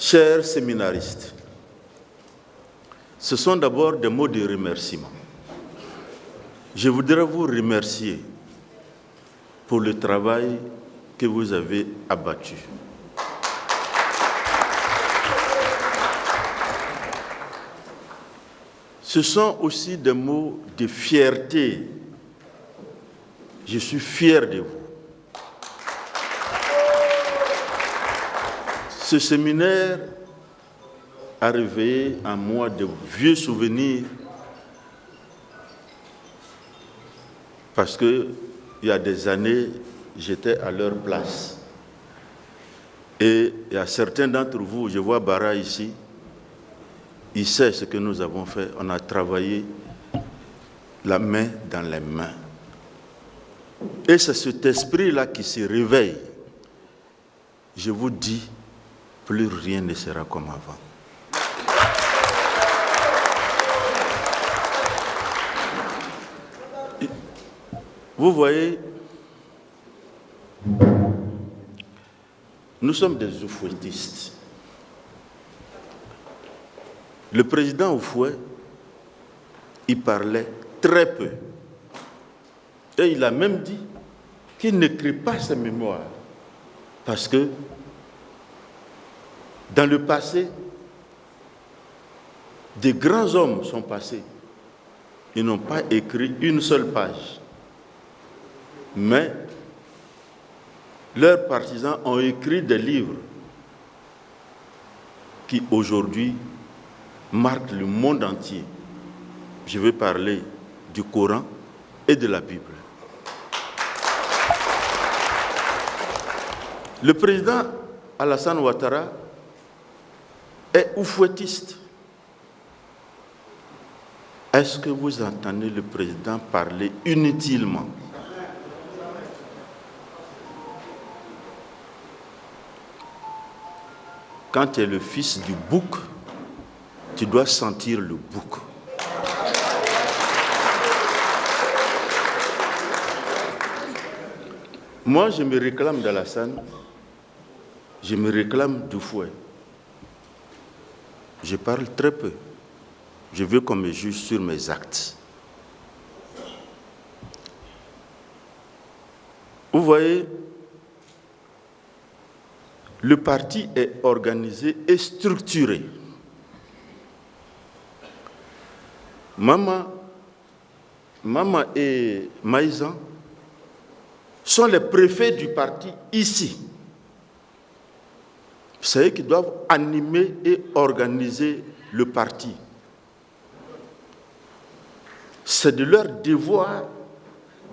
Chers séminaristes, ce sont d'abord des mots de remerciement. Je voudrais vous remercier pour le travail que vous avez abattu. Ce sont aussi des mots de fierté. Je suis fier de vous. Ce séminaire a réveillé en moi de vieux souvenirs parce qu'il y a des années, j'étais à leur place. Et il y a certains d'entre vous, je vois Bara ici, il sait ce que nous avons fait. On a travaillé la main dans les mains. Et c'est cet esprit-là qui se réveille. Je vous dis, plus rien ne sera comme avant. Vous voyez, nous sommes des oufouettistes. Le président Oufouet, il parlait très peu. Et il a même dit qu'il n'écrit pas ses mémoires. Parce que dans le passé, des grands hommes sont passés. Ils n'ont pas écrit une seule page. Mais leurs partisans ont écrit des livres qui aujourd'hui marquent le monde entier. Je vais parler du Coran et de la Bible. Le président Alassane Ouattara est oufouettiste. Est-ce que vous entendez le président parler inutilement? Quand tu es le fils du bouc, tu dois sentir le bouc. Moi, je me réclame d'Alassane, je me réclame d'Oufouet. Je parle très peu. Je veux qu'on me juge sur mes actes. Vous voyez, le parti est organisé et structuré. Maman et Maïzan sont les préfets du parti ici. C'est eux qui doivent animer et organiser le parti. C'est de leur devoir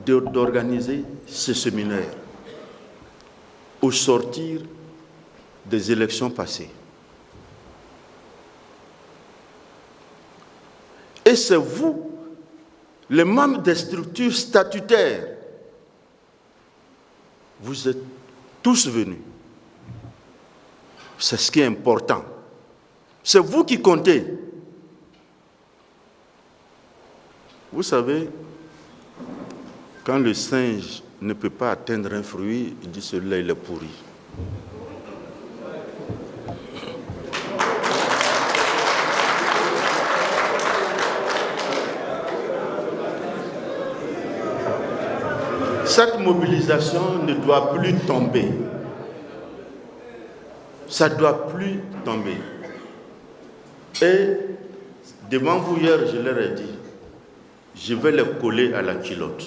d'organiser ce séminaire au sortir des élections passées. Et c'est vous, les membres des structures statutaires, vous êtes tous venus. C'est ce qui est important. C'est vous qui comptez. Vous savez, quand le singe ne peut pas atteindre un fruit, il dit celui-là, il est pourri. Cette mobilisation ne doit plus tomber. Ça ne doit plus tomber. Et devant vous hier, je leur ai dit, je vais les coller à la culotte.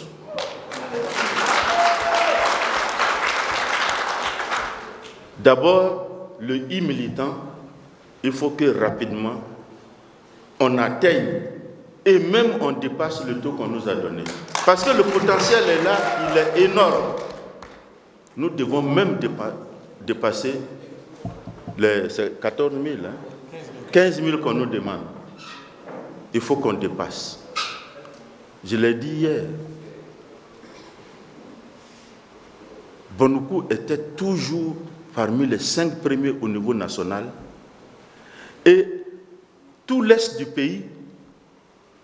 D'abord, le militant, il faut que rapidement, on atteigne et même on dépasse le taux qu'on nous a donné. Parce que le potentiel est là, il est énorme. Nous devons même dépasser les 14 000, 15 000 qu'on nous demande. Il faut qu'on dépasse. Je l'ai dit hier. Bonoukou était toujours parmi les 5 premiers au niveau national. Et tout l'est du pays,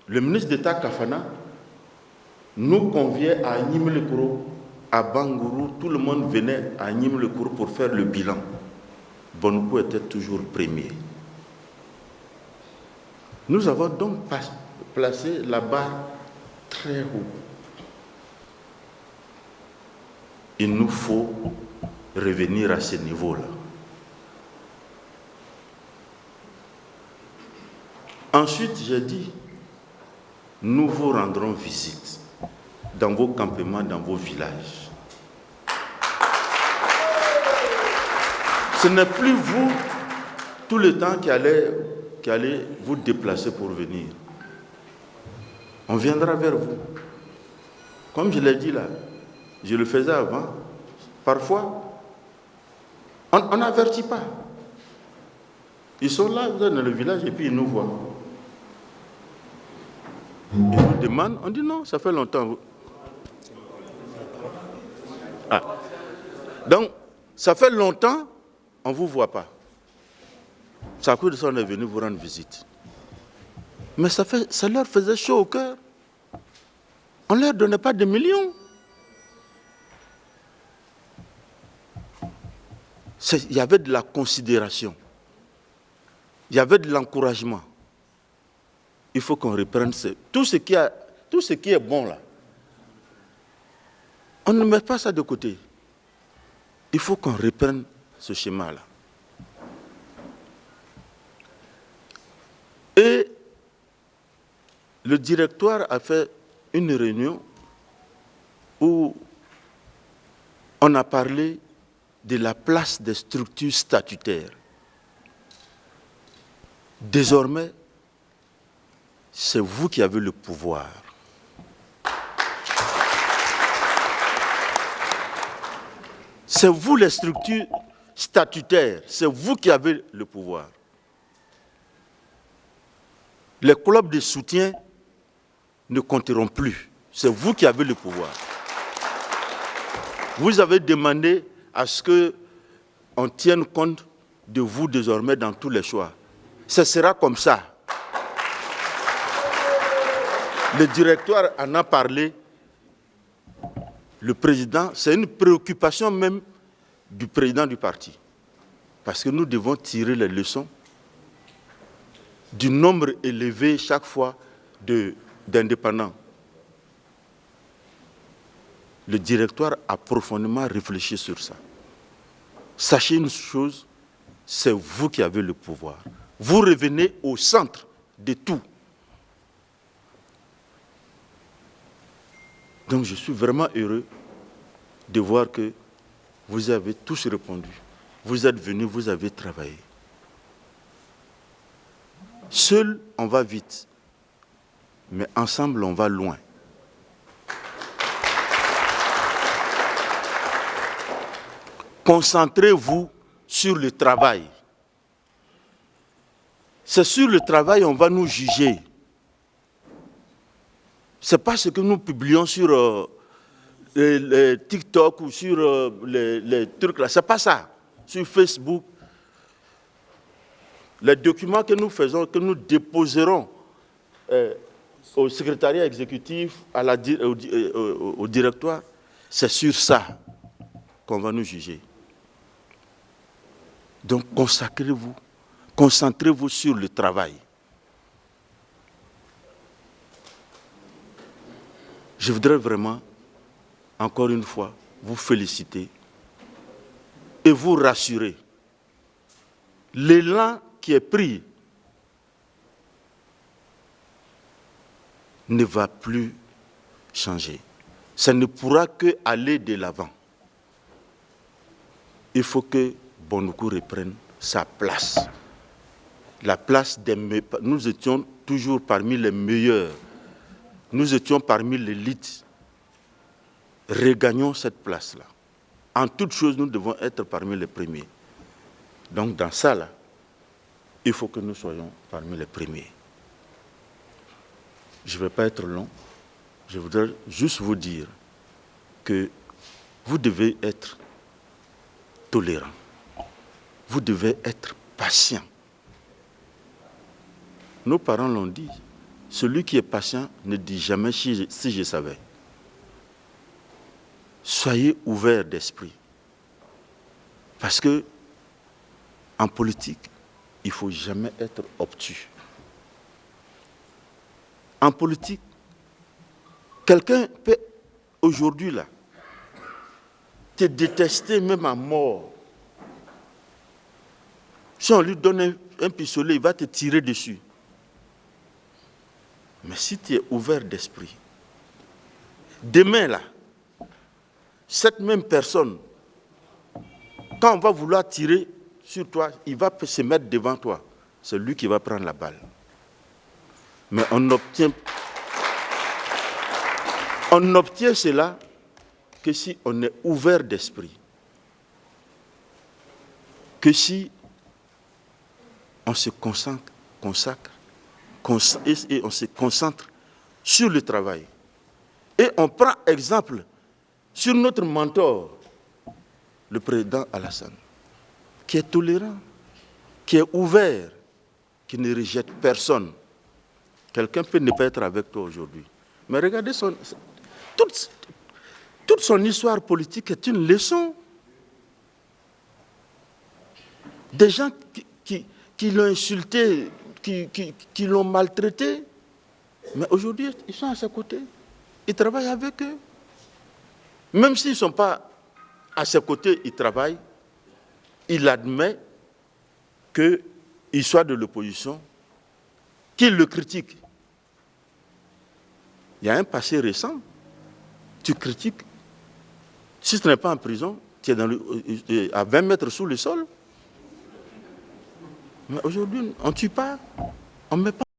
le ministre d'État Kafana nous conviait à Nimle-Kourou, à Bangourou, tout le monde venait à Nimle-Kourou pour faire le bilan. Bonnoukou était toujours premier. Nous avons donc placé la barre très haut. Il nous faut revenir à ce niveau-là. Ensuite, j'ai dit, nous vous rendrons visite dans vos campements, dans vos villages. Ce n'est plus vous, tout le temps, qui allez vous déplacer pour venir. On viendra vers vous. Comme je l'ai dit là, je le faisais avant. Parfois, on n'avertit pas. Ils sont là dans le village et puis ils nous voient. Ils nous demandent, on dit non, ça fait longtemps. Ah. Donc, ça fait longtemps, on ne vous voit pas. Ça à cause de ça, on est venu vous rendre visite. Mais ça leur faisait chaud au cœur. On ne leur donnait pas de millions. Il y avait de la considération. Il y avait de l'encouragement. Il faut qu'on reprenne tout ce qui est bon là. On ne met pas ça de côté. Il faut qu'on reprenne ce schéma-là. Et le directoire a fait une réunion où on a parlé de la place des structures statutaires. Désormais, c'est vous qui avez le pouvoir. C'est vous les structures statutaires, c'est vous qui avez le pouvoir. Les clubs de soutien ne compteront plus. C'est vous qui avez le pouvoir. Vous avez demandé à ce qu'on tienne compte de vous désormais dans tous les choix. Ce sera comme ça. Le directoire en a parlé. Le président, c'est une préoccupation même du président du parti. Parce que nous devons tirer les leçons du nombre élevé chaque fois d'indépendants. Le directoire a profondément réfléchi sur ça. Sachez une chose, c'est vous qui avez le pouvoir. Vous revenez au centre de tout. Donc je suis vraiment heureux de voir que vous avez tous répondu. Vous êtes venus, vous avez travaillé. Seul, on va vite. Mais ensemble, on va loin. Concentrez-vous sur le travail. C'est sur le travail qu'on va nous juger. Ce n'est pas ce que nous publions sur les TikTok ou sur les trucs là. Ce n'est pas ça. Sur Facebook. Les documents que nous faisons, que nous déposerons au secrétariat exécutif, au directoire, c'est sur ça qu'on va nous juger. Donc concentrez-vous sur le travail. Je voudrais vraiment, encore une fois, vous féliciter et vous rassurer. L'élan qui est pris ne va plus changer. Ça ne pourra que aller de l'avant. Il faut que Bonnoukou reprenne sa place. La place des meilleurs. Nous étions toujours parmi les meilleurs. Nous étions parmi l'élite. Regagnons cette place-là. En toute chose, nous devons être parmi les premiers. Donc dans ça, là, il faut que nous soyons parmi les premiers. Je ne vais pas être long. Je voudrais juste vous dire que vous devez être tolérant. Vous devez être patient. Nos parents l'ont dit. Celui qui est patient ne dit jamais si je savais. Soyez ouverts d'esprit. Parce que En politique, il ne faut jamais être obtus. En politique, quelqu'un peut aujourd'hui là te détester même à mort. Si on lui donne un pistolet, il va te tirer dessus. Mais si tu es ouvert d'esprit, demain là, cette même personne, quand on va vouloir tirer sur toi, il va se mettre devant toi. C'est lui qui va prendre la balle. Mais on obtient cela que si on est ouvert d'esprit, que si on se consacre et on se concentre sur le travail. Et on prend exemple sur notre mentor, le président Alassane, qui est tolérant, qui est ouvert, qui ne rejette personne. Quelqu'un peut ne pas être avec toi aujourd'hui. Mais regardez, toute son histoire politique est une leçon. Des gens qui l'ont insulté, qui l'ont maltraité, mais aujourd'hui, ils sont à ses côtés. Ils travaillent avec eux. Même s'ils ne sont pas à ses côtés, ils travaillent. Il admet qu'il soit de l'opposition, qu'il le critique. Il y a un passé récent. Tu critiques. Si tu n'es pas en prison, tu es à 20 mètres sous le sol. Mais aujourd'hui, on ne tue pas, on ne met pas.